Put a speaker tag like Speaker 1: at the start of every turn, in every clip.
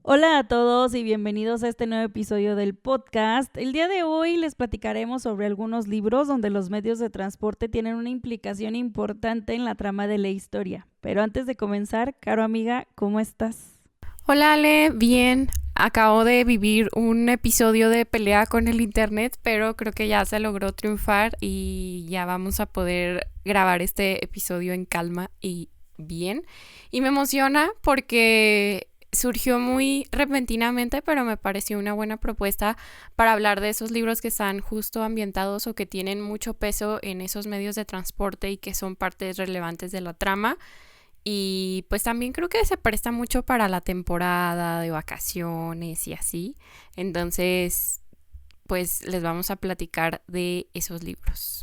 Speaker 1: Hola a todos y bienvenidos a este nuevo episodio del podcast. El día de hoy les platicaremos sobre algunos libros donde los medios de transporte tienen una implicación importante en la trama de la historia. Pero antes de comenzar, Caro amiga, ¿cómo estás?
Speaker 2: Hola Ale, bien. Acabo de vivir un episodio de pelea con el internet, pero creo que ya se logró triunfar y ya vamos a poder grabar este episodio en calma y bien. Y me emociona porque surgió muy repentinamente, pero me pareció una buena propuesta para hablar de esos libros que están justo ambientados o que tienen mucho peso en esos medios de transporte y que son partes relevantes de la trama. Y pues también creo que se presta mucho para la temporada de vacaciones y así. Entonces, pues les vamos a platicar de esos libros.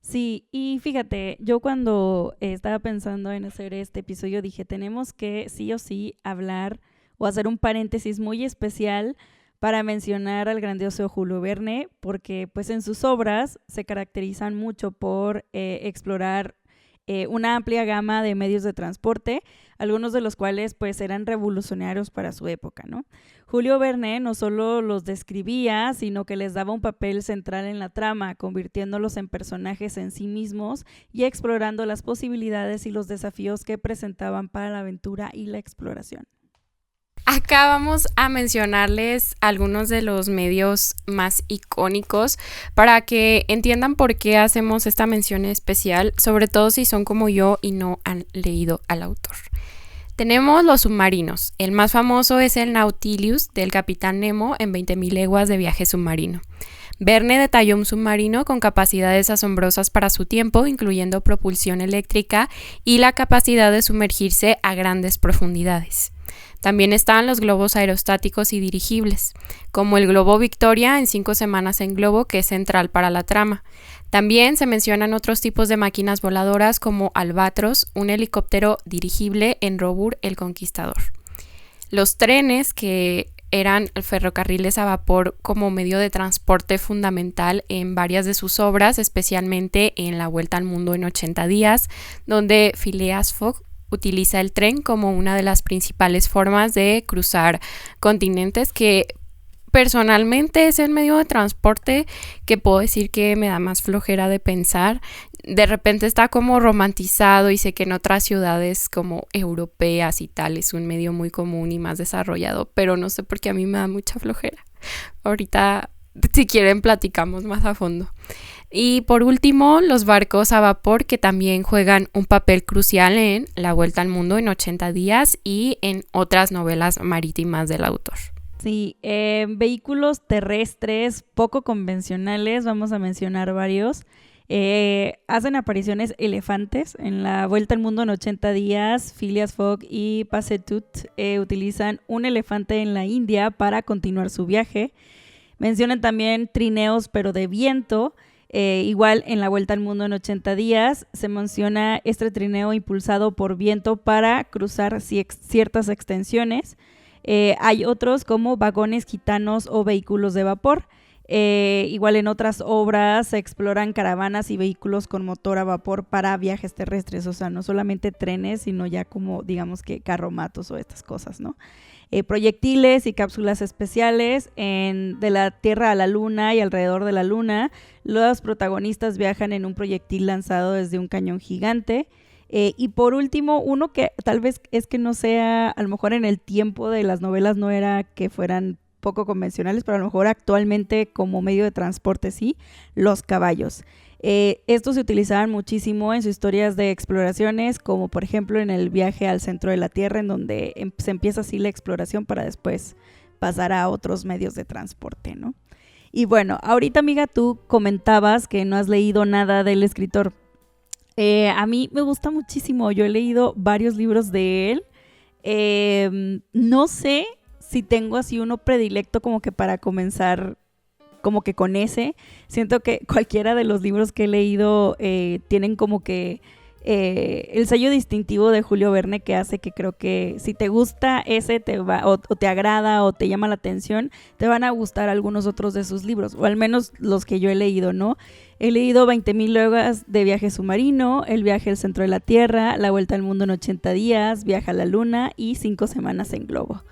Speaker 1: Sí, y fíjate, yo cuando estaba pensando en hacer este episodio dije, tenemos que sí o sí hablar o hacer un paréntesis muy especial para mencionar al grandioso Julio Verne, porque pues en sus obras se caracterizan mucho por explorar una amplia gama de medios de transporte, algunos de los cuales pues eran revolucionarios para su época, ¿no? Julio Verne no solo los describía, sino que les daba un papel central en la trama, convirtiéndolos en personajes en sí mismos y explorando las posibilidades y los desafíos que presentaban para la aventura y la exploración.
Speaker 2: Acá vamos a mencionarles algunos de los medios más icónicos para que entiendan por qué hacemos esta mención especial, sobre todo si son como yo y no han leído al autor. Tenemos los submarinos. El más famoso es el Nautilus del Capitán Nemo en 20.000 leguas de viaje submarino. Verne detalló un submarino con capacidades asombrosas para su tiempo, incluyendo propulsión eléctrica y la capacidad de sumergirse a grandes profundidades. También están los globos aerostáticos y dirigibles, como el globo Victoria en 5 semanas en globo, que es central para la trama. También se mencionan otros tipos de máquinas voladoras como Albatros, un helicóptero dirigible en Robur el Conquistador. Los trenes, que eran ferrocarriles a vapor como medio de transporte fundamental en varias de sus obras, especialmente en La Vuelta al Mundo en 80 días, donde Phileas Fogg utiliza el tren como una de las principales formas de cruzar continentes, que personalmente es el medio de transporte que puedo decir que me da más flojera de pensar. De repente está como romantizado y sé que en otras ciudades como europeas y tal es un medio muy común y más desarrollado, pero no sé por qué a mí me da mucha flojera. Ahorita, si quieren, platicamos más a fondo. Y por último, los barcos a vapor, que también juegan un papel crucial en La Vuelta al Mundo en 80 días y en otras novelas marítimas del autor.
Speaker 1: Sí, vehículos terrestres poco convencionales, vamos a mencionar varios. Hacen apariciones elefantes en La Vuelta al Mundo en 80 días. Phileas Fogg y Passepartout utilizan un elefante en la India para continuar su viaje. Mencionan también trineos, pero de viento. Igual en La Vuelta al Mundo en 80 días se menciona este trineo impulsado por viento para cruzar ciertas extensiones. Hay otros como vagones gitanos o vehículos de vapor. Igual en otras obras se exploran caravanas y vehículos con motor a vapor para viajes terrestres, o sea, no solamente trenes, sino ya como digamos que carromatos o estas cosas, ¿no? Proyectiles y cápsulas especiales de la Tierra a la Luna y alrededor de la Luna. Los protagonistas viajan en un proyectil lanzado desde un cañón gigante. Y por último, uno que tal vez es que no sea, a lo mejor en el tiempo de las novelas no era que fueran poco convencionales, pero a lo mejor actualmente como medio de transporte sí, los caballos. Estos se utilizaban muchísimo en sus historias de exploraciones, como por ejemplo en el viaje al centro de la Tierra, en donde se empieza así la exploración para después pasar a otros medios de transporte, ¿no? Y bueno, ahorita amiga, tú comentabas que no has leído nada del escritor. A mí me gusta muchísimo, yo he leído varios libros de él. No sé si tengo así uno predilecto como que para comenzar como que con ese. Siento que cualquiera de los libros que he leído tienen como que el sello distintivo de Julio Verne, que hace que creo que si te gusta ese o te agrada o te llama la atención, te van a gustar algunos otros de sus libros, o al menos los que yo he leído, ¿no? He leído 20.000 leguas de viaje submarino, El viaje al centro de la Tierra, La vuelta al mundo en 80 días, Viaje a la luna y 5 semanas en globo.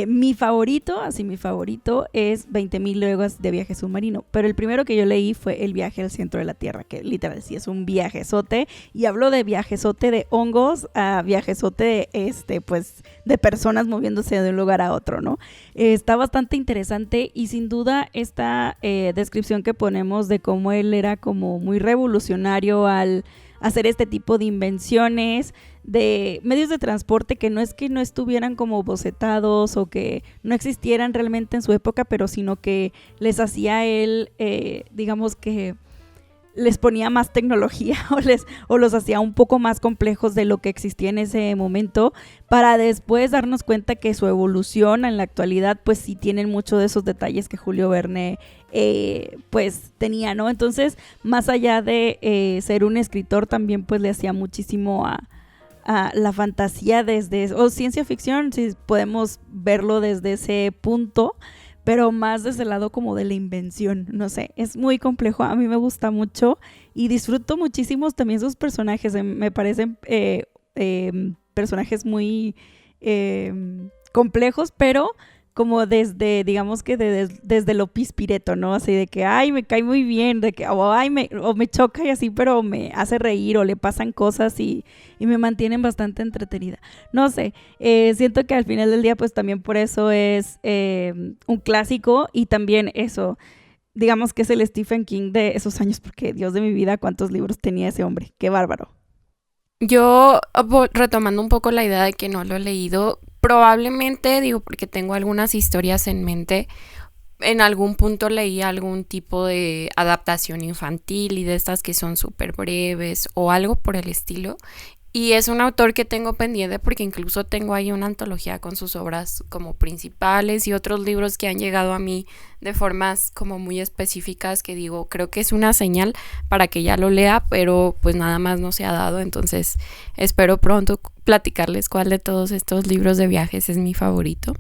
Speaker 1: Mi favorito es 20.000 leguas de viaje submarino, pero el primero que yo leí fue El viaje al centro de la Tierra, que literal sí es un viajezote, y hablo de viajezote de hongos a viajezote pues de personas moviéndose de un lugar a otro, ¿no? Está bastante interesante y sin duda esta descripción que ponemos de cómo él era como muy revolucionario al hacer este tipo de invenciones de medios de transporte que no es que no estuvieran como bocetados o que no existieran realmente en su época, pero sino que les hacía él, digamos que les ponía más tecnología o los hacía un poco más complejos de lo que existía en ese momento, para después darnos cuenta que su evolución en la actualidad pues sí tienen mucho de esos detalles que Julio Verne pues tenía, ¿no? Entonces, más allá de ser un escritor, también pues le hacía muchísimo a la fantasía o ciencia ficción, si podemos verlo desde ese punto, pero más desde el lado como de la invención, no sé, es muy complejo, a mí me gusta mucho y disfruto muchísimo también sus personajes, me parecen personajes muy complejos, pero como desde, digamos que desde lo pispireto, ¿no? Así de que, ay, me cae muy bien, de que, o me choca y así, pero me hace reír o le pasan cosas y me mantienen bastante entretenida. No sé, siento que al final del día, pues también por eso es un clásico y también eso, digamos que es el Stephen King de esos años, porque Dios de mi vida, cuántos libros tenía ese hombre, qué bárbaro.
Speaker 2: Yo, retomando un poco la idea de que no lo he leído, probablemente, digo, porque tengo algunas historias en mente, en algún punto leí algún tipo de adaptación infantil y de estas que son súper breves o algo por el estilo. Y es un autor que tengo pendiente porque incluso tengo ahí una antología con sus obras como principales y otros libros que han llegado a mí de formas como muy específicas que digo, creo que es una señal para que ya lo lea, pero pues nada más no se ha dado. Entonces espero pronto platicarles cuál de todos estos libros de viajes es mi favorito.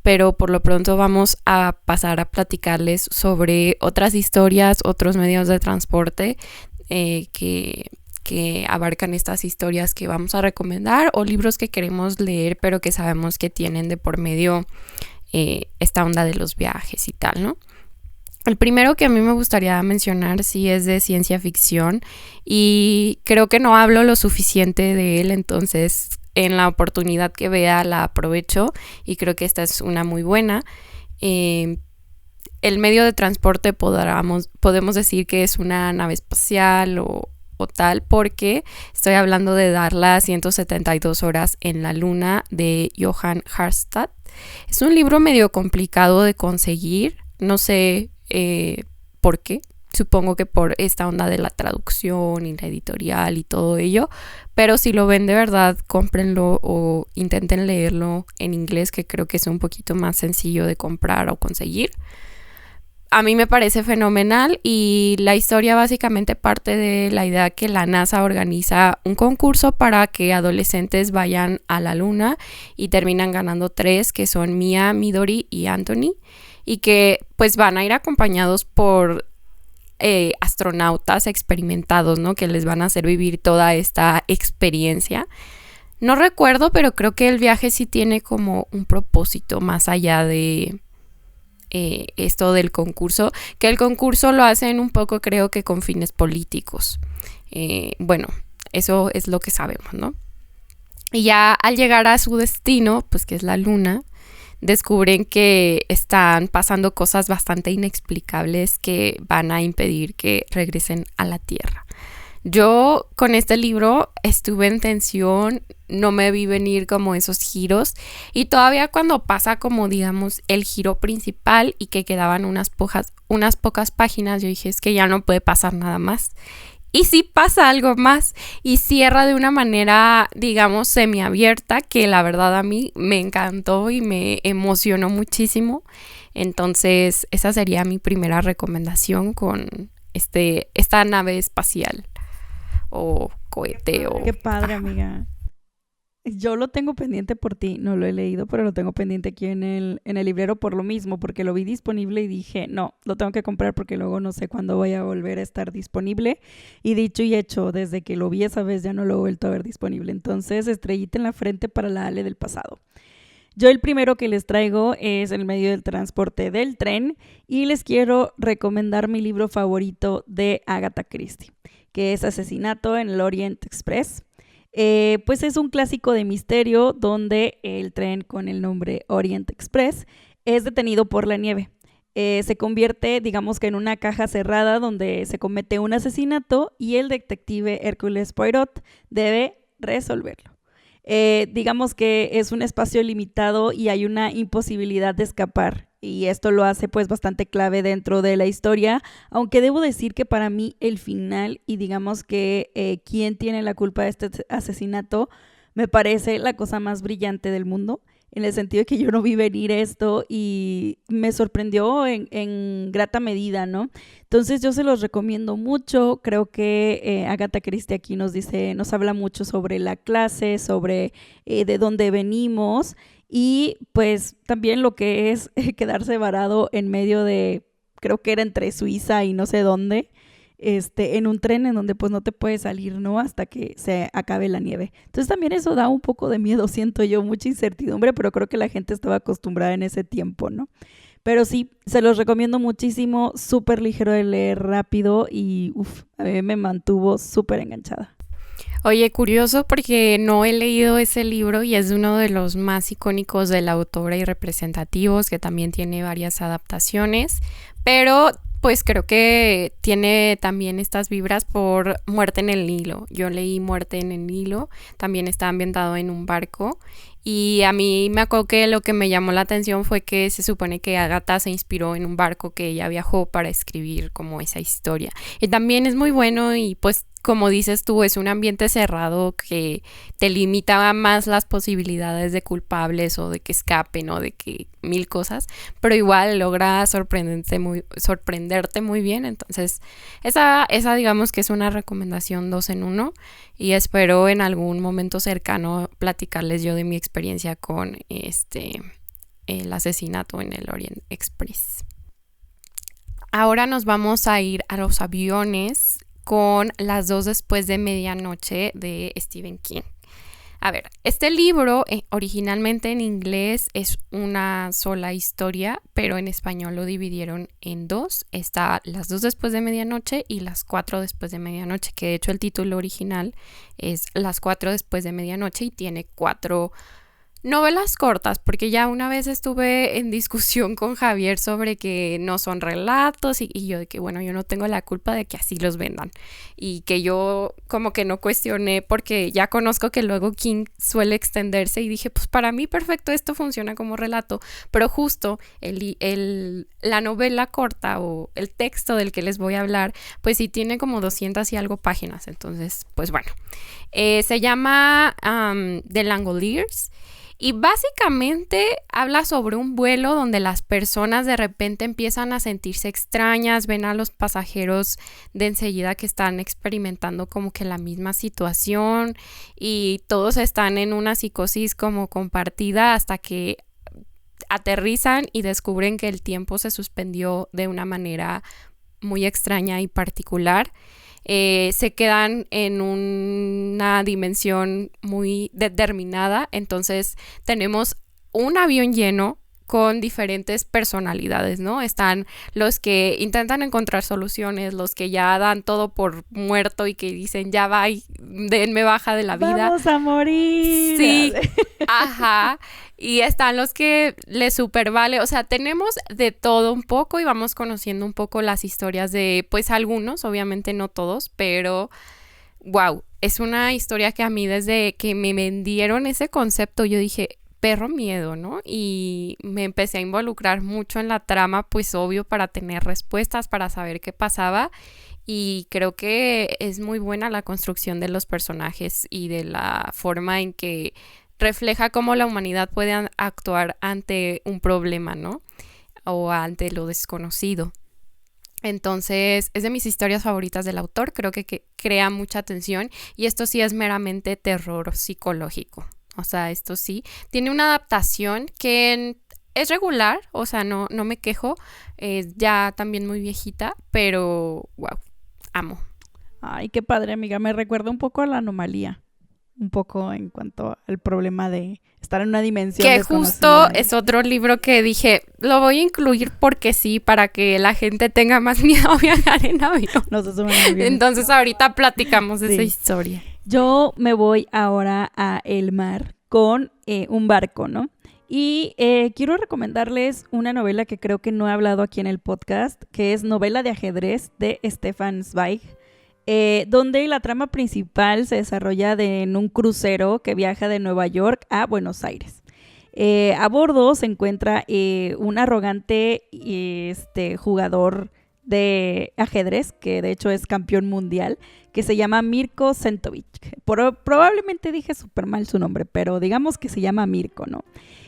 Speaker 2: Pero por lo pronto vamos a pasar a platicarles sobre otras historias, otros medios de transporte que abarcan estas historias que vamos a recomendar o libros que queremos leer pero que sabemos que tienen de por medio esta onda de los viajes y tal, ¿no? El primero que a mí me gustaría mencionar sí es de ciencia ficción y creo que no hablo lo suficiente de él, entonces en la oportunidad que vea la aprovecho y creo que esta es una muy buena. El medio de transporte podemos decir que es una nave espacial o tal, porque estoy hablando de dar las 172 horas en la luna de Johann Harstad. Es un libro medio complicado de conseguir, no sé por qué, supongo que por esta onda de la traducción y la editorial y todo ello, pero si lo ven de verdad, cómprenlo o intenten leerlo en inglés, que creo que es un poquito más sencillo de comprar o conseguir. A mí me parece fenomenal y la historia básicamente parte de la idea que la NASA organiza un concurso para que adolescentes vayan a la luna y terminan ganando 3, que son Mia, Midori y Anthony, y que pues van a ir acompañados por astronautas experimentados, ¿no? Que les van a hacer vivir toda esta experiencia. No recuerdo, pero creo que el viaje sí tiene como un propósito más allá de esto del concurso, que el concurso lo hacen un poco creo que con fines políticos. Bueno, eso es lo que sabemos, ¿no? Y ya al llegar a su destino, pues que es la luna, descubren que están pasando cosas bastante inexplicables que van a impedir que regresen a la Tierra. Yo con este libro estuve en tensión, no me vi venir como esos giros y todavía cuando pasa como digamos el giro principal y que quedaban unas pocas páginas, yo dije es que ya no puede pasar nada más. Y sí pasa algo más y cierra de una manera digamos semiabierta que la verdad a mí me encantó y me emocionó muchísimo. Entonces esa sería mi primera recomendación con esta nave espacial o cohete o...
Speaker 1: Qué padre, amiga. Yo lo tengo pendiente por ti, no lo he leído, pero lo tengo pendiente aquí en el librero por lo mismo, porque lo vi disponible y dije, no, lo tengo que comprar porque luego no sé cuándo voy a volver a estar disponible. Y dicho y hecho, desde que lo vi esa vez ya no lo he vuelto a ver disponible. Entonces, estrellita en la frente para la Ale del pasado. Yo el primero que les traigo es el medio del transporte del tren y les quiero recomendar mi libro favorito de Agatha Christie, que es Asesinato en el Orient Express. Pues es un clásico de misterio donde el tren con el nombre Orient Express es detenido por la nieve. Se convierte, digamos que en una caja cerrada donde se comete un asesinato y el detective Hércules Poirot debe resolverlo. Digamos que es un espacio limitado y hay una imposibilidad de escapar y esto lo hace pues bastante clave dentro de la historia, aunque debo decir que para mí el final y digamos que quién tiene la culpa de este asesinato me parece la cosa más brillante del mundo, en el sentido de que yo no vi venir esto y me sorprendió en grata medida, ¿no? Entonces yo se los recomiendo mucho, creo que Agatha Christie aquí nos habla mucho sobre la clase, sobre de dónde venimos y pues también lo que es quedarse varado en medio de, creo que era entre Suiza y no sé dónde, en un tren en donde pues no te puedes salir, ¿no? Hasta que se acabe la nieve. Entonces también eso da un poco de miedo, siento yo, mucha incertidumbre, pero creo que la gente estaba acostumbrada en ese tiempo, ¿no? Pero sí, se los recomiendo muchísimo, súper ligero de leer, rápido y a mí me mantuvo súper enganchada.
Speaker 2: Oye, curioso porque no he leído ese libro y es uno de los más icónicos de la autora y representativos, que también tiene varias adaptaciones, pero pues creo que tiene también estas vibras por Muerte en el Nilo. Yo leí Muerte en el Nilo, también está ambientado en un barco y a mí me acuerdo que lo que me llamó la atención fue que se supone que Agatha se inspiró en un barco que ella viajó para escribir como esa historia. Y también es muy bueno y pues como dices tú, es un ambiente cerrado que te limita más las posibilidades de culpables o de que escapen o de que mil cosas, pero igual logra sorprenderte muy bien. Entonces, esa digamos que es una recomendación 2 en 1 y espero en algún momento cercano platicarles yo de mi experiencia con el asesinato en el Orient Express. Ahora nos vamos a ir a los aviones con Las dos después de medianoche de Stephen King. A ver, este libro originalmente en inglés es una sola historia, pero en español lo dividieron en dos. Está Las dos después de medianoche y Las cuatro después de medianoche, que de hecho el título original es Las cuatro después de medianoche y tiene 4 novelas cortas, porque ya una vez estuve en discusión con Javier sobre que no son relatos y yo de que bueno, yo no tengo la culpa de que así los vendan y que yo como que no cuestioné porque ya conozco que luego King suele extenderse y dije pues para mí perfecto, esto funciona como relato, pero justo la novela corta o el texto del que les voy a hablar pues sí tiene como 200 y algo páginas, entonces pues bueno, se llama The Langoliers. Y básicamente habla sobre un vuelo donde las personas de repente empiezan a sentirse extrañas, ven a los pasajeros de enseguida que están experimentando como que la misma situación y todos están en una psicosis como compartida hasta que aterrizan y descubren que el tiempo se suspendió de una manera muy extraña y particular. Se quedan en una dimensión muy determinada, entonces tenemos un avión lleno con diferentes personalidades, ¿no? Están los que intentan encontrar soluciones, los que ya dan todo por muerto y que dicen ya va, denme baja de la vida.
Speaker 1: ¡Vamos a morir!
Speaker 2: Sí, ajá. Y están los que les super vale, o sea, tenemos de todo un poco y vamos conociendo un poco las historias de, pues algunos, obviamente no todos, pero wow, es una historia que a mí desde que me vendieron ese concepto yo dije, perro miedo, ¿no? Y me empecé a involucrar mucho en la trama, pues obvio para tener respuestas, para saber qué pasaba y creo que es muy buena la construcción de los personajes y de la forma en que refleja cómo la humanidad puede actuar ante un problema, ¿no? O ante lo desconocido. Entonces, es de mis historias favoritas del autor, creo que crea mucha tensión y esto sí es meramente terror psicológico. O sea, esto sí, tiene una adaptación que es regular, o sea, no me quejo, es ya también muy viejita, pero wow, amo.
Speaker 1: Ay, qué padre, amiga, me recuerda un poco a La Anomalía. un poco en cuanto al problema de estar en una dimensión
Speaker 2: que
Speaker 1: desconocida.
Speaker 2: justo es otro libro que dije, lo voy a incluir porque sí, para que la gente tenga más miedo a viajar en avión.
Speaker 1: No se suben en aviones.
Speaker 2: Entonces ahorita platicamos de
Speaker 1: Sí.
Speaker 2: esa historia.
Speaker 1: Yo me voy ahora a el mar con un barco, ¿no? Y quiero recomendarles una novela que creo que no he hablado aquí en el podcast, que es Novela de ajedrez de Stefan Zweig, donde la trama principal se desarrolla en un crucero que viaja de Nueva York a Buenos Aires. A bordo se encuentra un arrogante jugador de ajedrez, que de hecho es campeón mundial, que se llama Mirko Sentovic. Probablemente dije súper mal su nombre, pero digamos que se llama Mirko, ¿no?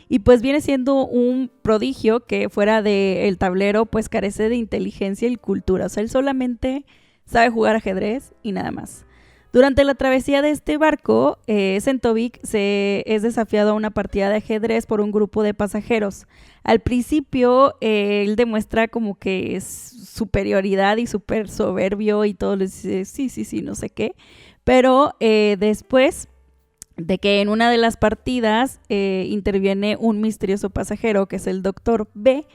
Speaker 1: Y pues viene siendo un prodigio que fuera del tablero pues carece de inteligencia y cultura. O sea, él solamente sabe jugar ajedrez y nada más. Durante la travesía de este barco, Sentovic es desafiado a una partida de ajedrez por un grupo de pasajeros. Al principio, él demuestra como que es superioridad y súper soberbio y todo, les dice sí, no sé qué. Pero después de que en una de las partidas interviene un misterioso pasajero, que es el Dr. B,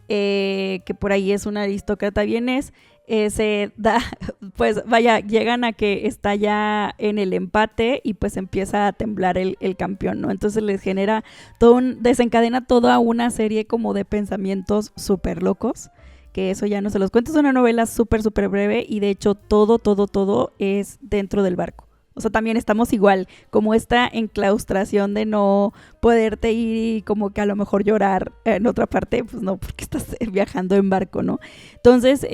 Speaker 1: que por ahí es un aristócrata vienés, se da, pues vaya, llegan a que está ya en el empate y pues empieza a temblar el campeón, ¿no? Entonces les genera desencadena toda una serie como de pensamientos súper locos, que eso ya no se los cuento, es una novela súper breve y de hecho todo es dentro del barco. O sea, también estamos igual, como esta enclaustración de no poderte ir y como que a lo mejor llorar en otra parte, pues no, porque estás viajando en barco, ¿no? Entonces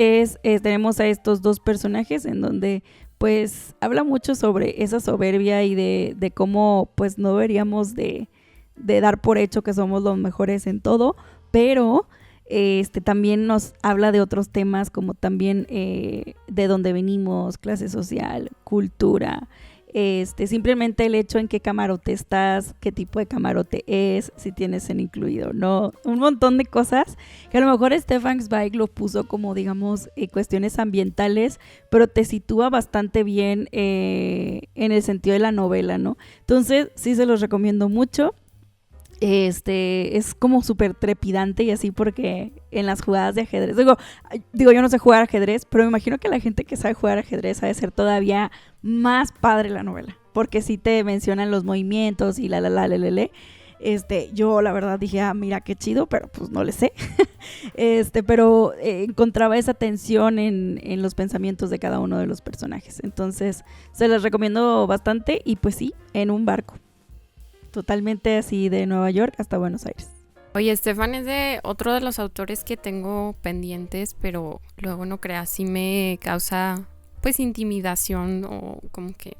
Speaker 1: tenemos a estos dos personajes en donde pues habla mucho sobre esa soberbia y de cómo pues no deberíamos de dar por hecho que somos los mejores en todo, pero también nos habla de otros temas como también de dónde venimos, clase social, cultura, simplemente el hecho en qué camarote estás, qué tipo de camarote es, si tienes en incluido, ¿no? Un montón de cosas que a lo mejor Stefan Zweig lo puso como, digamos, cuestiones ambientales, pero te sitúa bastante bien en el sentido de la novela, ¿no? Entonces, sí se los recomiendo mucho. Es como súper trepidante y así porque en las jugadas de ajedrez, digo, yo no sé jugar ajedrez, pero me imagino que la gente que sabe jugar ajedrez ha de ser todavía más padre la novela, porque sí te mencionan los movimientos y yo la verdad dije, mira qué chido, pero pues no le sé. Pero encontraba esa tensión en los pensamientos de cada uno de los personajes, entonces se los recomiendo bastante y pues sí, en un barco. Totalmente así de Nueva York hasta Buenos Aires.
Speaker 2: Oye, Stefan es de otro de los autores que tengo pendientes, pero luego no creas, sí me causa pues intimidación o como que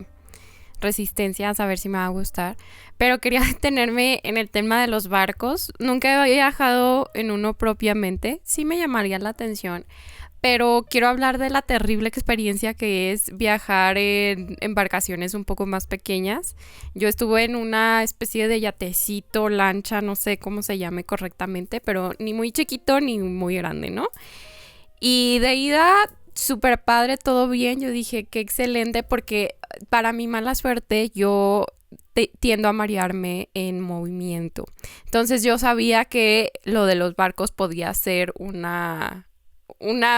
Speaker 2: resistencia a saber si me va a gustar. Pero quería detenerme en el tema de los barcos. Nunca he viajado en uno propiamente, sí me llamaría la atención. Pero quiero hablar de la terrible experiencia que es viajar en embarcaciones un poco más pequeñas. Yo estuve en una especie de yatecito, lancha, no sé cómo se llame correctamente, pero ni muy chiquito ni muy grande, ¿no? Y de ida, súper padre, todo bien. Yo dije, qué excelente, porque para mi mala suerte, yo tiendo a marearme en movimiento. Entonces yo sabía que lo de los barcos podía ser una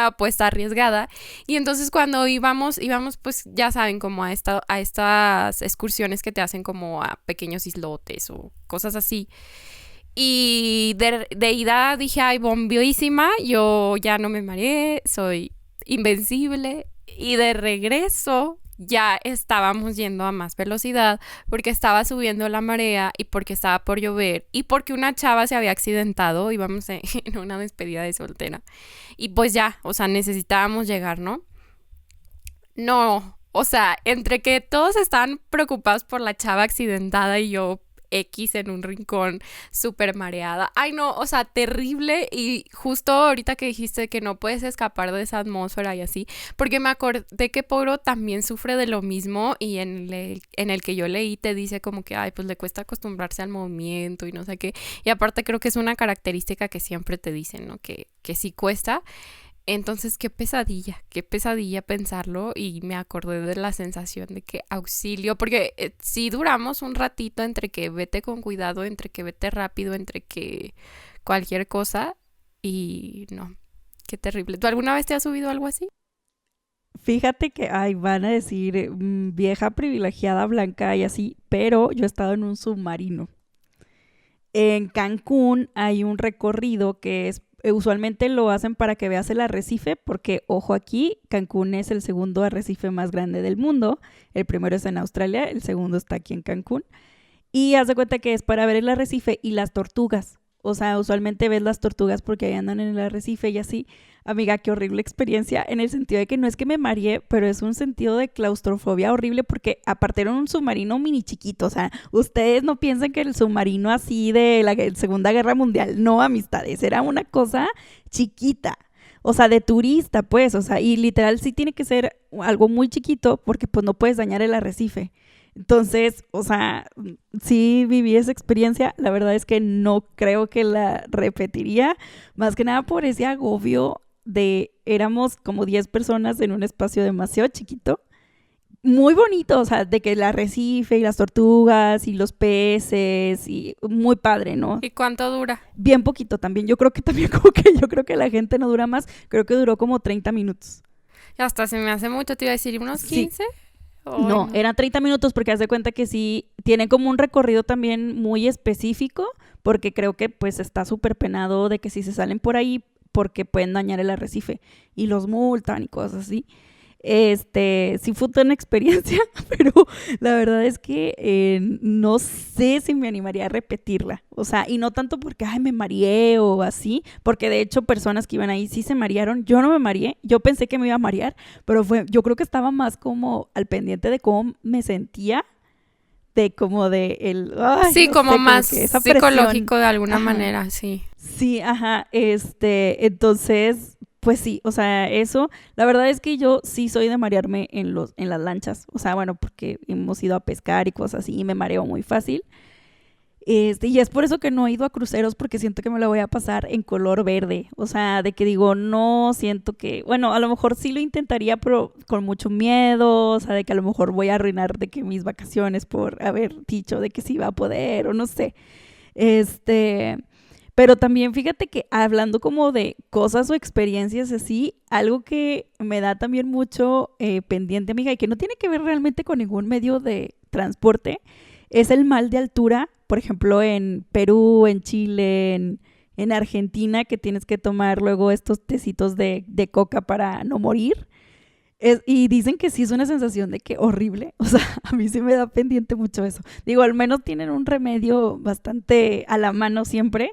Speaker 2: apuesta arriesgada, y entonces cuando íbamos pues ya saben, como a estas excursiones que te hacen como a pequeños islotes o cosas así, y de ida dije, ay, bombiísima, yo ya no me mareé, soy invencible, y de regreso ya estábamos yendo a más velocidad porque estaba subiendo la marea y porque estaba por llover y porque una chava se había accidentado, íbamos en una despedida de soltera y pues ya, o sea, necesitábamos llegar, ¿no? No, o sea, entre que todos estaban preocupados por la chava accidentada y yo X en un rincón súper mareada. Ay, no, o sea, terrible. Y justo ahorita que dijiste que no puedes escapar de esa atmósfera y así, porque me acordé que Poro también sufre de lo mismo y en el que yo leí te dice como que, ay, pues le cuesta acostumbrarse al movimiento y no sé qué. Y aparte creo que es una característica que siempre te dicen, ¿no? Que sí cuesta. Entonces, qué pesadilla pensarlo y me acordé de la sensación de que auxilio, porque si duramos un ratito entre que vete con cuidado, entre que vete rápido, entre que cualquier cosa y no, qué terrible. ¿Tú alguna vez te has subido algo así?
Speaker 1: Fíjate que, ay, van a decir vieja privilegiada blanca y así, pero yo he estado en un submarino. En Cancún hay un recorrido que es, usualmente lo hacen para que veas el arrecife, porque, ojo aquí, Cancún es el segundo arrecife más grande del mundo. El primero es en Australia, el segundo está aquí en Cancún. Y haz de cuenta que es para ver el arrecife y las tortugas. O sea, usualmente ves las tortugas porque ahí andan en el arrecife y así. Amiga, qué horrible experiencia en el sentido de que no es que me mareé, pero es un sentido de claustrofobia horrible porque aparte era un submarino mini chiquito. O sea, ustedes no piensen que el submarino así de la Segunda Guerra Mundial, no, amistades, era una cosa chiquita. O sea, de turista, pues, o sea, y literal sí tiene que ser algo muy chiquito porque pues no puedes dañar el arrecife. Entonces, o sea, sí viví esa experiencia. La verdad es que no creo que la repetiría. Más que nada por ese agobio de éramos como 10 personas en un espacio demasiado chiquito. Muy bonito, o sea, de que el arrecife y las tortugas y los peces y muy padre, ¿no?
Speaker 2: ¿Y cuánto dura?
Speaker 1: Bien poquito también. Yo creo que también como que yo creo que la gente no dura más. Creo que duró como 30 minutos.
Speaker 2: Y hasta se me hace mucho, te iba a decir unos
Speaker 1: Sí,
Speaker 2: 15. Ay,
Speaker 1: no,
Speaker 2: no.
Speaker 1: eran 30 minutos porque haz de cuenta que sí, tienen como un recorrido también muy específico, porque creo que pues está súper penado de que si se salen por ahí, porque pueden dañar el arrecife y los multan y cosas así. Sí fue toda una experiencia, pero la verdad es que no sé si me animaría a repetirla. O sea, y no tanto porque, ay, me mareé o así, porque de hecho personas que iban ahí sí se marearon. Yo no me mareé, yo pensé que me iba a marear, pero yo creo que estaba más como al pendiente de cómo me sentía, de como de ay,
Speaker 2: Sí,
Speaker 1: no
Speaker 2: como
Speaker 1: sé, como
Speaker 2: más
Speaker 1: que esa presión.
Speaker 2: psicológico de alguna
Speaker 1: Ajá.
Speaker 2: manera, sí.
Speaker 1: Sí, ajá, entonces, pues sí, o sea, eso, la verdad es que yo sí soy de marearme en las lanchas, o sea, bueno, porque hemos ido a pescar y cosas así, y me mareo muy fácil, y es por eso que no he ido a cruceros, porque siento que me la voy a pasar en color verde, o sea, de que digo, no, siento que, bueno, a lo mejor sí lo intentaría, pero con mucho miedo, o sea, de que a lo mejor voy a arruinar de que mis vacaciones por haber dicho de que sí iba a poder, o no sé, este... Pero también fíjate que hablando como de cosas o experiencias así, algo que me da también mucho pendiente, amiga, y que no tiene que ver realmente con ningún medio de transporte, es el mal de altura, por ejemplo, en Perú, en Chile, en Argentina, que tienes que tomar luego estos tecitos de coca para no morir. Y dicen que sí es una sensación de que horrible, o sea, a mí sí me da pendiente mucho eso. Digo, al menos tienen un remedio bastante a la mano siempre,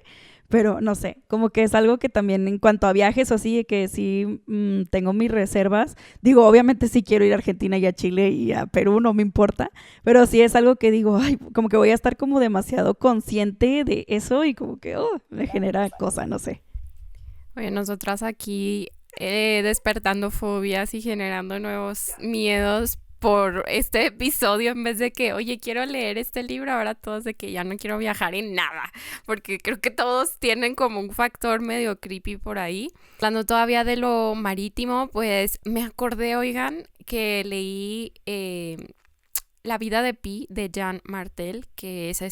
Speaker 1: pero no sé, como que es algo que también en cuanto a viajes o así, de que sí tengo mis reservas. Digo, obviamente sí quiero ir a Argentina y a Chile y a Perú, no me importa, pero sí es algo que digo, ay, como que voy a estar como demasiado consciente de eso y como que me genera cosa, no sé.
Speaker 2: Oye, nosotras aquí despertando fobias y generando nuevos miedos por este episodio en vez de que, oye, quiero leer este libro, ahora todos de que ya no quiero viajar en nada, porque creo que todos tienen como un factor medio creepy por ahí. Hablando todavía de lo marítimo, pues me acordé, oigan, que leí La vida de Pi de Jean Martel, que es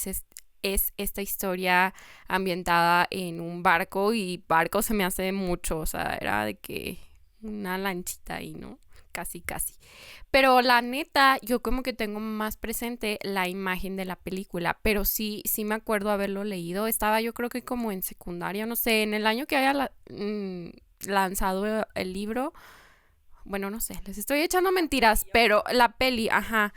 Speaker 2: esta historia ambientada en un barco y barco se me hace mucho, o sea, era de que una lanchita ahí, ¿no? Casi, casi. Pero la neta, yo como que tengo más presente la imagen de la película, pero sí, sí me acuerdo haberlo leído. Estaba yo creo que como en secundaria, no sé, en el año que haya lanzado el libro. Bueno, no sé, les estoy echando mentiras, pero la peli, ajá,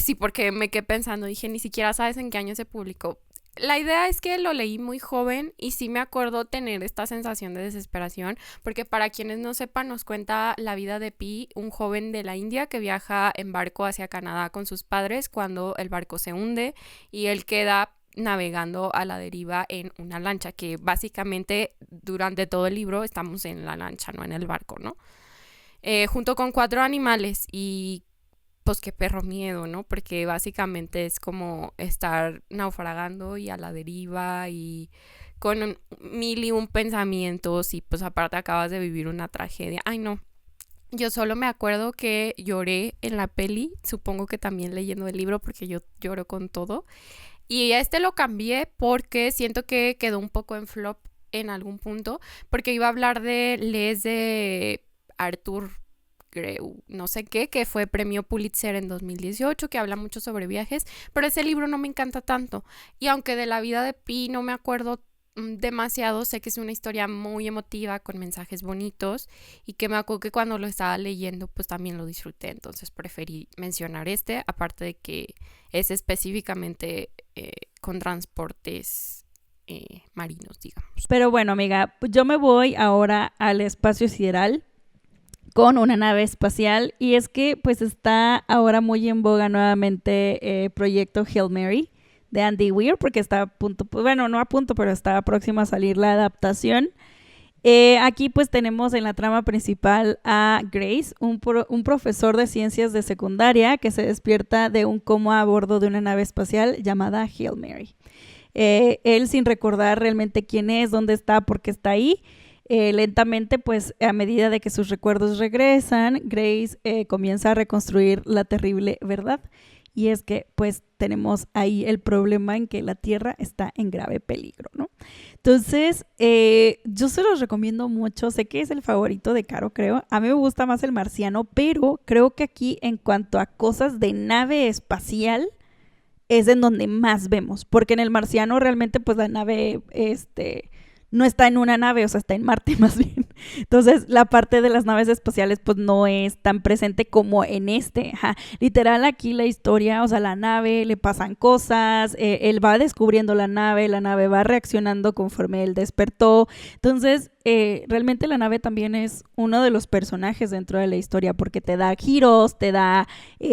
Speaker 2: sí, porque me quedé pensando, dije, ni siquiera sabes en qué año se publicó. La idea es que lo leí muy joven y sí me acuerdo tener esta sensación de desesperación, porque para quienes no sepan, nos cuenta la vida de Pi, un joven de la India que viaja en barco hacia Canadá con sus padres cuando el barco se hunde y él queda navegando a la deriva en una lancha, que básicamente durante todo el libro estamos en la lancha, no en el barco, ¿no? Junto con cuatro animales y pues qué perro miedo, ¿no? Porque básicamente es como estar naufragando y a la deriva y con mil y un pensamientos y pues aparte acabas de vivir una tragedia. Ay, no. Yo solo me acuerdo que lloré en la peli, supongo que también leyendo el libro porque yo lloro con todo. Y lo cambié porque siento que quedó un poco en flop en algún punto, porque iba a hablar de Les de Arthur Greu, no sé qué, que fue premio Pulitzer en 2018, que habla mucho sobre viajes, pero ese libro no me encanta tanto. Y aunque de la vida de Pi no me acuerdo demasiado, sé que es una historia muy emotiva con mensajes bonitos y que me acuerdo que cuando lo estaba leyendo pues también lo disfruté, entonces preferí mencionar aparte de que es específicamente con transportes marinos, digamos.
Speaker 1: Pero bueno, amiga, yo me voy ahora al espacio sideral con una nave espacial y es que pues está ahora muy en boga nuevamente proyecto Hail Mary de Andy Weir, porque está a punto, pues bueno, no a punto, pero está próxima a salir la adaptación. Aquí pues tenemos en la trama principal a Grace, un profesor de ciencias de secundaria que se despierta de un coma a bordo de una nave espacial llamada Hail Mary. Él sin recordar realmente quién es, dónde está, por qué está ahí, lentamente pues a medida de que sus recuerdos regresan, Grace comienza a reconstruir la terrible verdad. Y es que pues tenemos ahí el problema en que la Tierra está en grave peligro, ¿no? Entonces, yo se los recomiendo mucho. Sé que es el favorito de Caro, creo. A mí me gusta más El Marciano, pero creo que aquí en cuanto a cosas de nave espacial es en donde más vemos. Porque en El Marciano realmente pues la nave, no está en una nave, o sea, está en Marte más bien. Entonces, la parte de las naves espaciales pues no es tan presente como en Ajá. Literal, aquí la historia, o sea, la nave, le pasan cosas, él va descubriendo la nave va reaccionando conforme él despertó. Entonces, realmente la nave también es uno de los personajes dentro de la historia porque te da giros, te da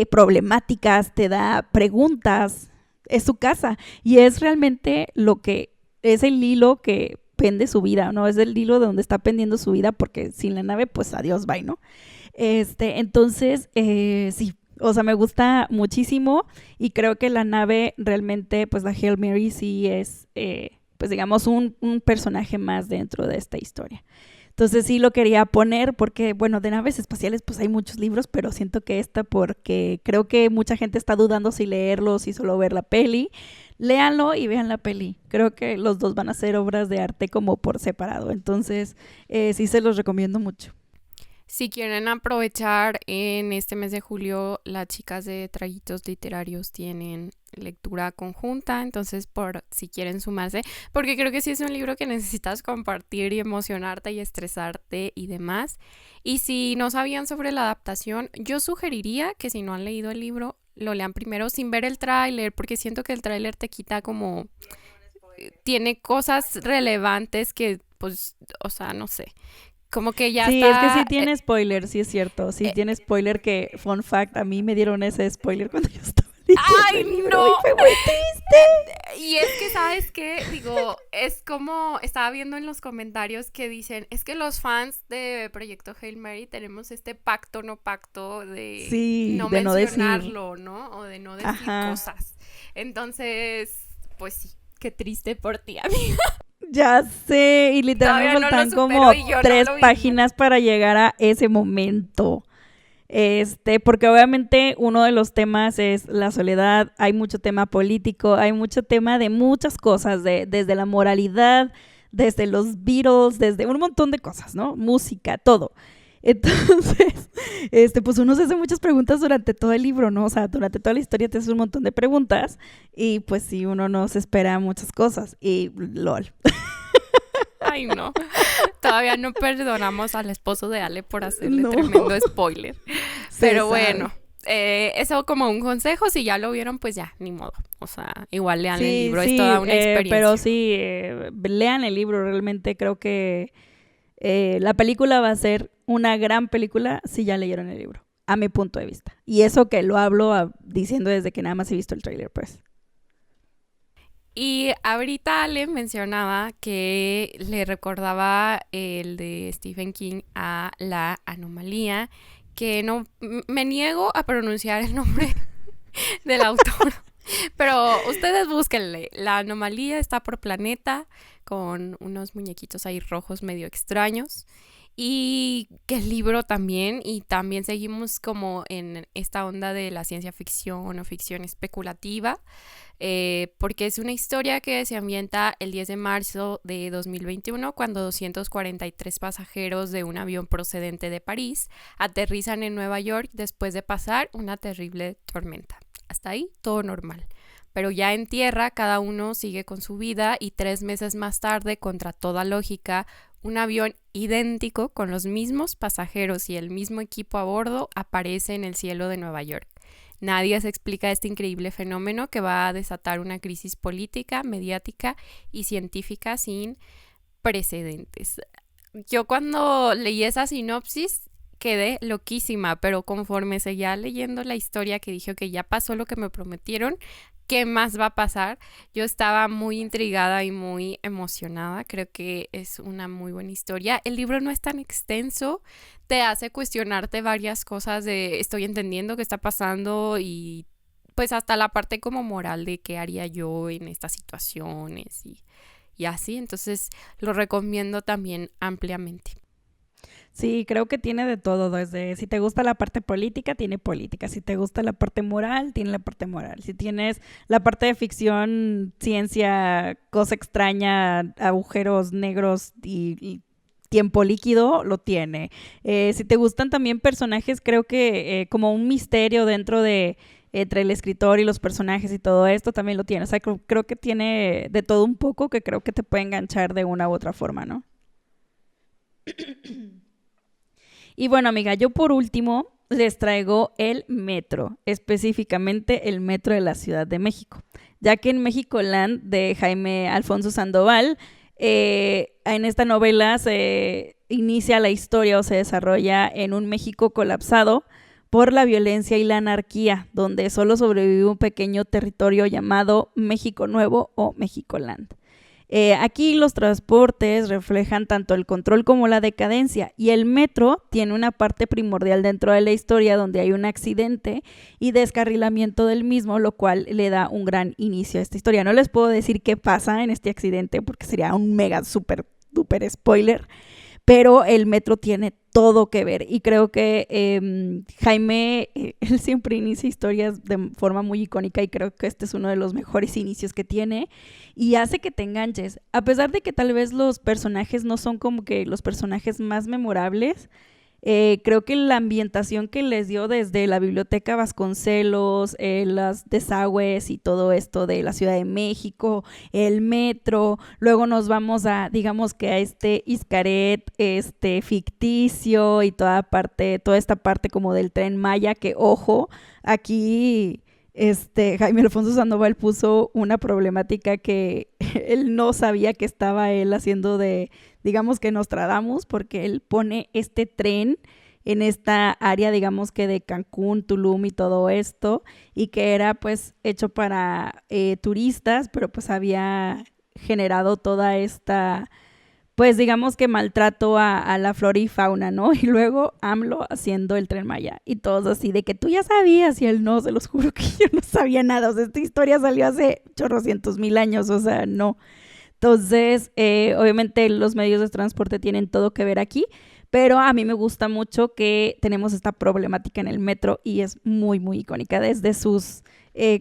Speaker 1: problemáticas, te da preguntas. Es su casa y es realmente lo que es el hilo que pende su vida, ¿no? Es el hilo de donde está pendiendo su vida porque sin la nave, pues adiós, bye, ¿no? Entonces, sí, o sea, me gusta muchísimo y creo que la nave realmente, pues la Hail Mary sí es, pues digamos, un personaje más dentro de esta historia. Entonces sí lo quería poner porque, bueno, de naves espaciales pues hay muchos libros, pero siento que porque creo que mucha gente está dudando si leerlo, si solo ver la peli. Léanlo y vean la peli. Creo que los dos van a ser obras de arte como por separado. Entonces sí se los recomiendo mucho.
Speaker 2: Si quieren aprovechar en este mes de julio, las chicas de Traguitos Literarios tienen lectura conjunta, entonces por si quieren sumarse, porque creo que sí es un libro que necesitas compartir y emocionarte y estresarte y demás. Y si no sabían sobre la adaptación, yo sugeriría que si no han leído el libro, lo lean primero sin ver el tráiler, porque siento que el tráiler te quita como... tiene cosas relevantes que, pues, o sea, no sé... como que ya
Speaker 1: sí,
Speaker 2: está...
Speaker 1: es que sí tiene spoiler, sí es cierto. Sí tiene spoiler que, fun fact, a mí me dieron ese spoiler cuando yo estaba leyendo el libro.
Speaker 2: No.
Speaker 1: Y fue muy triste.
Speaker 2: Y es que, ¿sabes qué? Digo, es como... estaba viendo en los comentarios que dicen, es que los fans de Proyecto Hail Mary tenemos este pacto, no pacto de
Speaker 1: sí,
Speaker 2: no
Speaker 1: de
Speaker 2: mencionarlo, ¿no? O de no decir
Speaker 1: Ajá.
Speaker 2: cosas. Entonces, pues sí, qué triste por ti, amiga.
Speaker 1: Ya sé, y literalmente
Speaker 2: Todavía no
Speaker 1: faltan
Speaker 2: lo
Speaker 1: como
Speaker 2: supero y yo no
Speaker 1: 3
Speaker 2: lo vi.
Speaker 1: páginas para llegar a ese momento. Porque obviamente uno de los temas es la soledad, hay mucho tema político, hay mucho tema de muchas cosas, desde la moralidad, desde los Beatles, desde un montón de cosas, ¿no? Música, todo. Entonces, pues uno se hace muchas preguntas durante todo el libro, ¿no? O sea, durante toda la historia te haces un montón de preguntas y pues sí, uno no se espera muchas cosas y lol.
Speaker 2: Ay, no. Todavía no perdonamos al esposo de Ale por hacerle
Speaker 1: No.
Speaker 2: tremendo spoiler. Pero
Speaker 1: sabe.
Speaker 2: bueno, eso como un consejo, si ya lo vieron, pues ya, ni modo. O sea, igual lean el libro, es toda una experiencia.
Speaker 1: Pero sí, lean el libro, realmente creo que la película va a ser una gran película si ya leyeron el libro, a mi punto de vista. Y eso que lo hablo diciendo desde que nada más he visto el tráiler, pues.
Speaker 2: Y ahorita Ale mencionaba que le recordaba el de Stephen King a La Anomalía, que no me niego a pronunciar el nombre del autor. Pero ustedes búsquenle. La Anomalía está por Planeta con unos muñequitos ahí rojos medio extraños. Y que el libro también, y también seguimos como en esta onda de la ciencia ficción o ficción especulativa, porque es una historia que se ambienta el 10 de marzo de 2021, cuando 243 pasajeros de un avión procedente de París aterrizan en Nueva York después de pasar una terrible tormenta. Hasta ahí todo normal. Pero ya en tierra cada uno sigue con su vida y 3 meses más tarde, contra toda lógica, un avión idéntico con los mismos pasajeros y el mismo equipo a bordo aparece en el cielo de Nueva York. Nadie se explica este increíble fenómeno que va a desatar una crisis política, mediática y científica sin precedentes. Yo cuando leí esa sinopsis quedé loquísima, pero conforme seguía leyendo la historia, que dije que ya pasó lo que me prometieron, ¿qué más va a pasar? Yo estaba muy intrigada y muy emocionada. Creo que es una muy buena historia. El libro no es tan extenso, te hace cuestionarte varias cosas de estoy entendiendo qué está pasando y pues hasta la parte como moral de qué haría yo en estas situaciones y así. Entonces lo recomiendo también ampliamente.
Speaker 1: Sí, creo que tiene de todo, desde si te gusta la parte política, tiene política, si te gusta la parte moral, tiene la parte moral, si tienes la parte de ficción, ciencia, cosa extraña, agujeros negros y tiempo líquido, lo tiene. Si te gustan también personajes, creo que como un misterio dentro de entre el escritor y los personajes y todo esto, también lo tiene. O sea, creo que tiene de todo un poco que creo que te puede enganchar de una u otra forma, ¿no? Y bueno, amiga, yo por último les traigo el metro, específicamente el metro de la Ciudad de México, ya que en México Land de Jaime Alfonso Sandoval, en esta novela se inicia la historia o se desarrolla en un México colapsado por la violencia y la anarquía, donde solo sobrevive un pequeño territorio llamado México Nuevo o México-Land. Aquí los transportes reflejan tanto el control como la decadencia y el metro tiene una parte primordial dentro de la historia donde hay un accidente y descarrilamiento del mismo, lo cual le da un gran inicio a esta historia. No les puedo decir qué pasa en este accidente porque sería un mega super duper spoiler, pero el metro tiene todo que ver y creo que Jaime, él siempre inicia historias de forma muy icónica y creo que este es uno de los mejores inicios que tiene y hace que te enganches, a pesar de que tal vez los personajes no son como que los personajes más memorables. Creo que la ambientación que les dio desde la biblioteca Vasconcelos, las desagües y todo esto de la Ciudad de México, el metro, luego nos vamos a, digamos que a este Xcaret, ficticio y toda esta parte como del Tren Maya, que ojo, aquí Jaime Alfonso Sandoval puso una problemática que él no sabía que estaba él haciendo de, digamos que Nostradamus, porque él pone este tren en esta área, digamos que de Cancún, Tulum y todo esto, y que era pues hecho para turistas, pero pues había generado toda esta pues digamos que maltrato a la flora y fauna, ¿no? Y luego AMLO haciendo el Tren Maya y todos así de que tú ya sabías y él no, se los juro que yo no sabía nada, o sea, esta historia salió hace chorrocientos mil años, o sea, no. Entonces, obviamente los medios de transporte tienen todo que ver aquí, pero a mí me gusta mucho que tenemos esta problemática en el metro y es muy, muy icónica, desde sus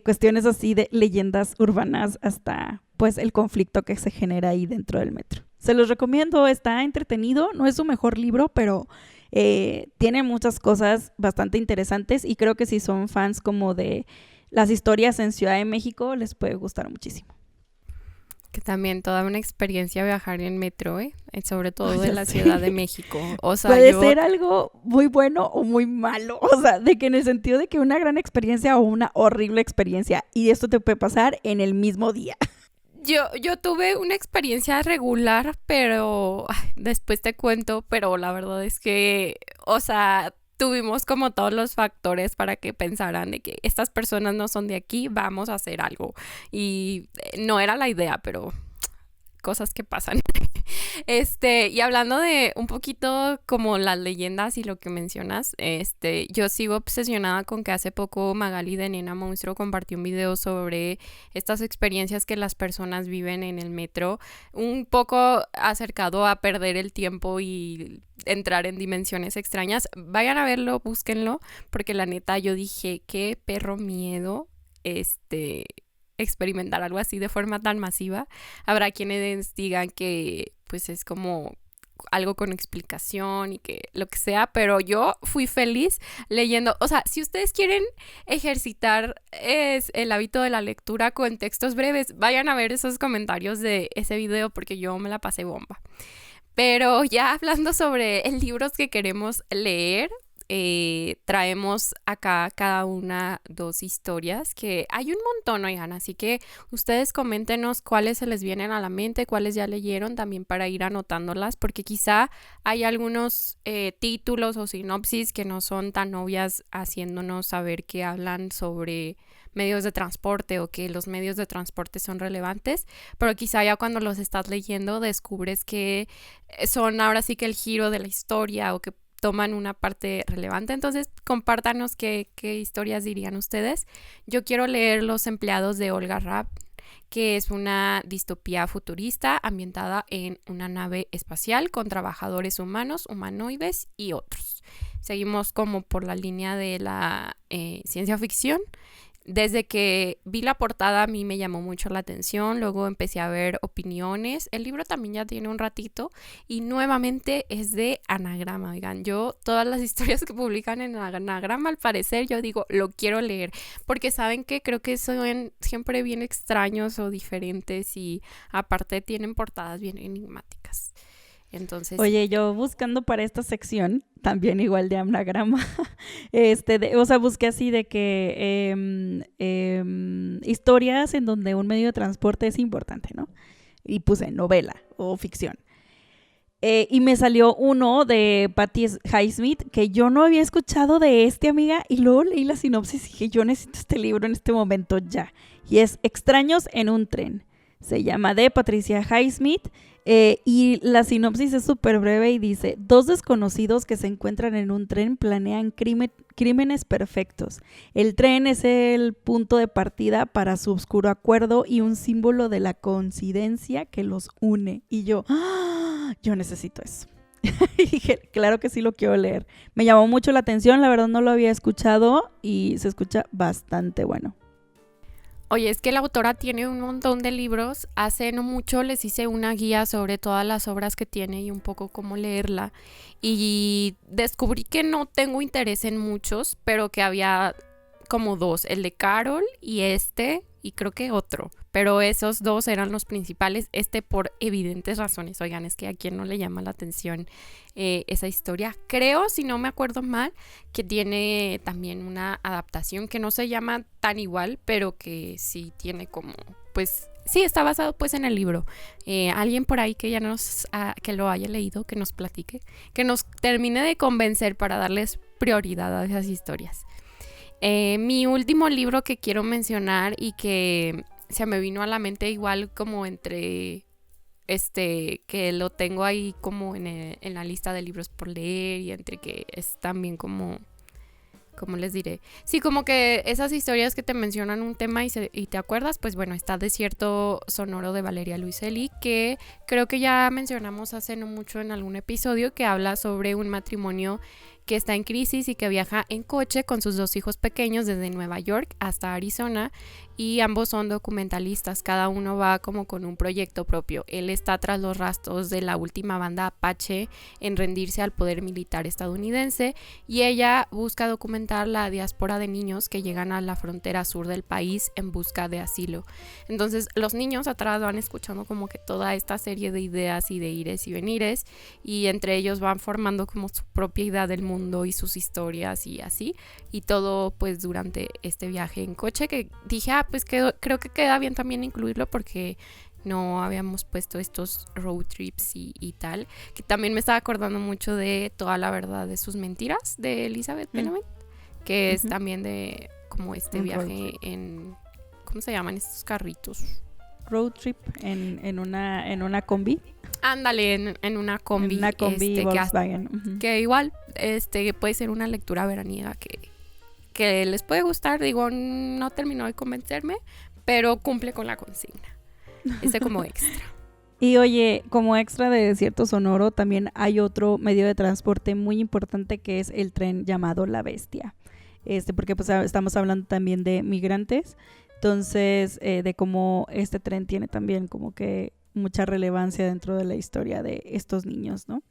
Speaker 1: cuestiones así de leyendas urbanas hasta pues el conflicto que se genera ahí dentro del metro. Se los recomiendo, está entretenido, no es su mejor libro, pero tiene muchas cosas bastante interesantes y creo que si son fans como de las historias en Ciudad de México, les puede gustar muchísimo.
Speaker 2: Que también toda una experiencia viajar en metro, sobre todo de la Ciudad de México. O sea,
Speaker 1: puede ser algo muy bueno o muy malo, o sea, de que en el sentido de que una gran experiencia o una horrible experiencia, y esto te puede pasar en el mismo día.
Speaker 2: Yo tuve una experiencia regular, pero después te cuento, pero la verdad es que, o sea, tuvimos como todos los factores para que pensaran de que estas personas no son de aquí, vamos a hacer algo. Y no era la idea, pero cosas que pasan. Y hablando de un poquito como las leyendas y lo que mencionas, yo sigo obsesionada con que hace poco Magali de Nena Monstruo compartió un video sobre estas experiencias que las personas viven en el metro, un poco acercado a perder el tiempo y entrar en dimensiones extrañas. Vayan a verlo, búsquenlo, porque la neta yo dije, qué perro miedo, experimentar algo así de forma tan masiva. Habrá quienes digan que pues es como algo con explicación y que lo que sea, pero yo fui feliz leyendo. O sea, si ustedes quieren ejercitar el hábito de la lectura con textos breves, vayan a ver esos comentarios de ese video porque yo me la pasé bomba. Pero ya hablando sobre libros que queremos leer, traemos acá cada una 2 historias, que hay un montón, oigan, así que ustedes coméntenos cuáles se les vienen a la mente, cuáles ya leyeron, también para ir anotándolas, porque quizá hay algunos títulos o sinopsis que no son tan obvias, haciéndonos saber que hablan sobre medios de transporte o que los medios de transporte son relevantes, pero quizá ya cuando los estás leyendo descubres que son ahora sí que el giro de la historia o que toman una parte relevante. Entonces, compártanos qué historias dirían ustedes. Yo quiero leer Los empleados de Olga Rapp, que es una distopía futurista ambientada en una nave espacial con trabajadores humanos, humanoides y otros. Seguimos como por la línea de la ciencia ficción. Desde que vi la portada a mí me llamó mucho la atención, luego empecé a ver opiniones. El libro también ya tiene un ratito y nuevamente es de Anagrama. Oigan, yo todas las historias que publican en Anagrama, al parecer, yo digo, lo quiero leer, porque saben que creo que son siempre bien extraños o diferentes y aparte tienen portadas bien enigmáticas. Entonces,
Speaker 1: oye, yo buscando para esta sección, también igual de Anagrama, busqué así de que historias en donde un medio de transporte es importante, ¿no? Y puse novela o ficción. Y me salió uno de Patti Highsmith, que yo no había escuchado de amiga, y luego leí la sinopsis y dije, yo necesito este libro en este momento ya. Y es Extraños en un tren. Se llama de Patricia Highsmith. Y la sinopsis es súper breve y dice: 2 desconocidos que se encuentran en un tren planean crímenes perfectos. El tren es el punto de partida para su oscuro acuerdo y un símbolo de la coincidencia que los une. Y yo necesito eso. Y dije, claro que sí lo quiero leer. Me llamó mucho la atención, la verdad no lo había escuchado y se escucha bastante bueno.
Speaker 2: oye, es que la autora tiene un montón de libros. Hace no mucho les hice una guía sobre todas las obras que tiene y un poco cómo leerla. Y descubrí que no tengo interés en muchos, pero que había como 2, el de Carol y creo que otro. Pero esos 2 eran los principales, por evidentes razones. Oigan, es que a quién no le llama la atención esa historia. Creo, si no me acuerdo mal, que tiene también una adaptación que no se llama tan igual, pero que sí tiene como, pues, sí, está basado pues en el libro. Alguien por ahí que ya que lo haya leído, que nos platique, que nos termine de convencer para darles prioridad a esas historias. Mi último libro que quiero mencionar y que se me vino a la mente igual como entre que lo tengo ahí como en la lista de libros por leer y entre que es también como, ¿cómo les diré? Sí, como que esas historias que te mencionan un tema y te acuerdas, pues bueno, está Desierto Sonoro de Valeria Luiselli, que creo que ya mencionamos hace no mucho en algún episodio, que habla sobre un matrimonio que está en crisis y que viaja en coche con sus 2 hijos pequeños desde Nueva York hasta Arizona, y ambos son documentalistas, cada uno va como con un proyecto propio. Él está tras los rastros de la última banda Apache en rendirse al poder militar estadounidense, y ella busca documentar la diáspora de niños que llegan a la frontera sur del país en busca de asilo. Entonces los niños atrás van escuchando como que toda esta serie de ideas y de ires y venires, y entre ellos van formando como su propia idea del mundo y sus historias y así, y todo pues durante este viaje en coche, que dije, pues creo que queda bien también incluirlo porque no habíamos puesto estos road trips y tal, que también me estaba acordando mucho de Toda la verdad de sus mentiras de Elizabeth Benavent, que es también de como viaje en, ¿cómo se llaman estos carritos?
Speaker 1: road trip en una combi.
Speaker 2: Ándale, en una combi.
Speaker 1: En una combi Volkswagen.
Speaker 2: Que igual puede ser una lectura veraniega que les puede gustar. Digo, no terminó de convencerme, pero cumple con la consigna. Como extra.
Speaker 1: Y oye, como extra de Desierto Sonoro, también hay otro medio de transporte muy importante que es el tren llamado La Bestia. Porque pues estamos hablando también de migrantes, entonces de cómo este tren tiene también como que mucha relevancia dentro de la historia de estos niños, ¿no?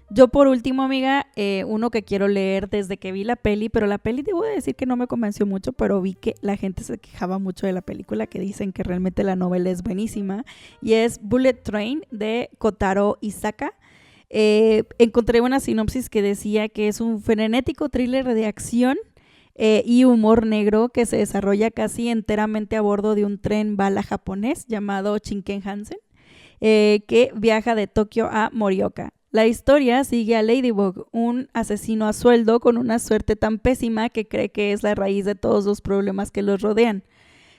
Speaker 1: Yo por último, amiga, uno que quiero leer desde que vi la peli, pero la peli debo de decir que no me convenció mucho, pero vi que la gente se quejaba mucho de la película, que dicen que realmente la novela es buenísima, y es Bullet Train de Kotaro Isaka. Encontré una sinopsis que decía que es un frenético thriller de acción y humor negro que se desarrolla casi enteramente a bordo de un tren bala japonés llamado Shinkansen, que viaja de Tokio a Morioka. La historia sigue a Ladybug, un asesino a sueldo con una suerte tan pésima que cree que es la raíz de todos los problemas que los rodean.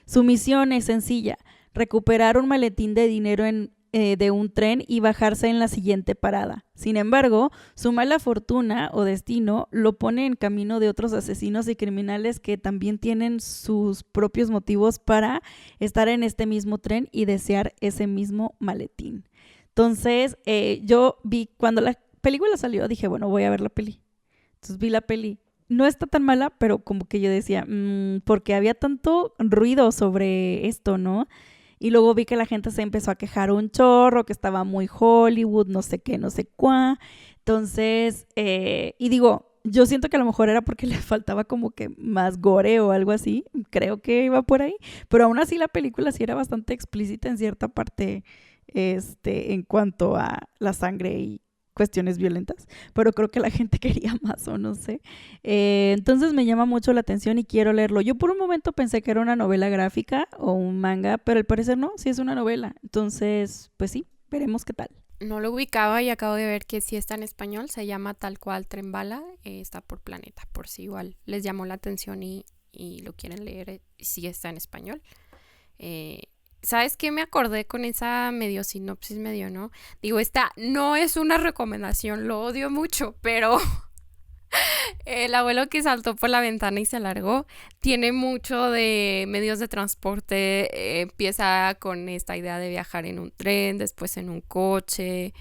Speaker 1: Su misión es sencilla: recuperar un maletín de dinero de un tren y bajarse en la siguiente parada. Sin embargo, su mala fortuna o destino lo pone en camino de otros asesinos y criminales que también tienen sus propios motivos para estar en este mismo tren y desear ese mismo maletín. Entonces, yo vi, cuando la película salió, dije, bueno, voy a ver la peli. Entonces vi la peli. No está tan mala, pero como que yo decía, porque había tanto ruido sobre esto, ¿no? Y luego vi que la gente se empezó a quejar un chorro, que estaba muy Hollywood, no sé qué, no sé cuá. Entonces, y digo, yo siento que a lo mejor era porque le faltaba como que más gore o algo así. Creo que iba por ahí. Pero aún así la película sí era bastante explícita en cierta parte, en cuanto a la sangre y cuestiones violentas, pero creo que la gente quería más o no sé. Entonces me llama mucho la atención y quiero leerlo. Yo por un momento pensé que era una novela gráfica o un manga, pero al parecer no, sí es una novela. Entonces, pues sí, veremos qué tal.
Speaker 2: No lo ubicaba y acabo de ver que sí está en español, se llama tal cual Tren Bala, está por Planeta, por si igual les llamó la atención y lo quieren leer, sí está en español. ¿Sabes qué me acordé con esa medio sinopsis medio, no? Digo, esta no es una recomendación, lo odio mucho, pero el abuelo que saltó por la ventana y se largó tiene mucho de medios de transporte. Empieza con esta idea de viajar en un tren, después en un coche,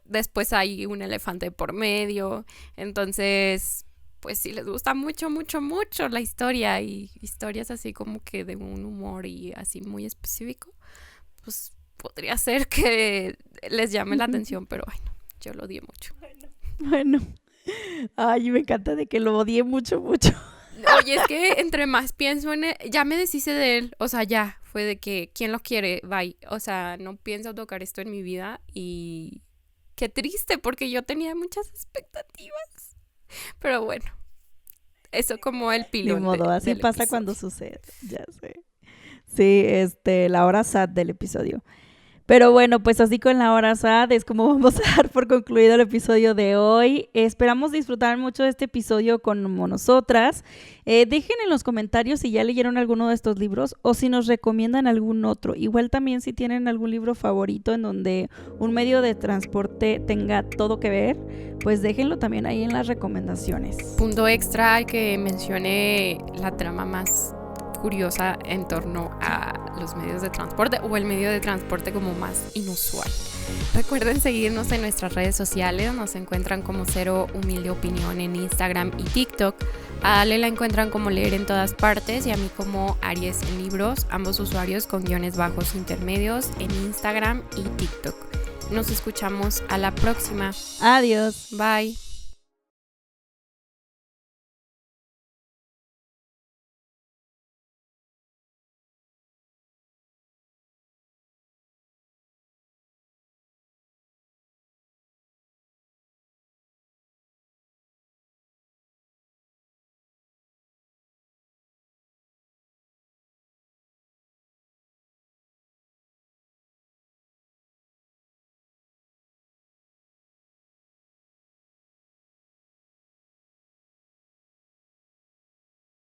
Speaker 2: después hay un elefante por medio. Entonces, pues si les gusta mucho, mucho, mucho la historia y historias así como que de un humor y así muy específico, pues podría ser que les llame la atención, pero bueno, yo lo odié mucho.
Speaker 1: Bueno, ay, me encanta de que lo odié mucho, mucho.
Speaker 2: Oye, es que entre más pienso en él, ya me deshice de él, o sea, ya, fue de que, ¿quién lo quiere? Bye, o sea, no pienso tocar esto en mi vida y qué triste, porque yo tenía muchas expectativas. Pero bueno, eso como el pilón.
Speaker 1: Ni modo, así
Speaker 2: del
Speaker 1: pasa
Speaker 2: episodio.
Speaker 1: cuando sucede, ya sé. Sí, la hora sad del episodio. Pero bueno, pues así con la hora sad es como vamos a dar por concluido el episodio de hoy. Esperamos disfrutar mucho de este episodio como nosotras. Dejen en los comentarios si ya leyeron alguno de estos libros o si nos recomiendan algún otro. Igual también si tienen algún libro favorito en donde un medio de transporte tenga todo que ver, pues déjenlo también ahí en las recomendaciones.
Speaker 2: Punto extra que mencione la trama más curiosa en torno a los medios de transporte o el medio de transporte como más inusual. Recuerden seguirnos en nuestras redes sociales, nos encuentran como Cero Humilde Opinión en Instagram y TikTok. A Ale la encuentran como Leer en todas partes y a mí como Aries en Libros, ambos usuarios con guiones bajos intermedios en Instagram y TikTok. Nos escuchamos a la próxima.
Speaker 1: Adiós.
Speaker 2: Bye.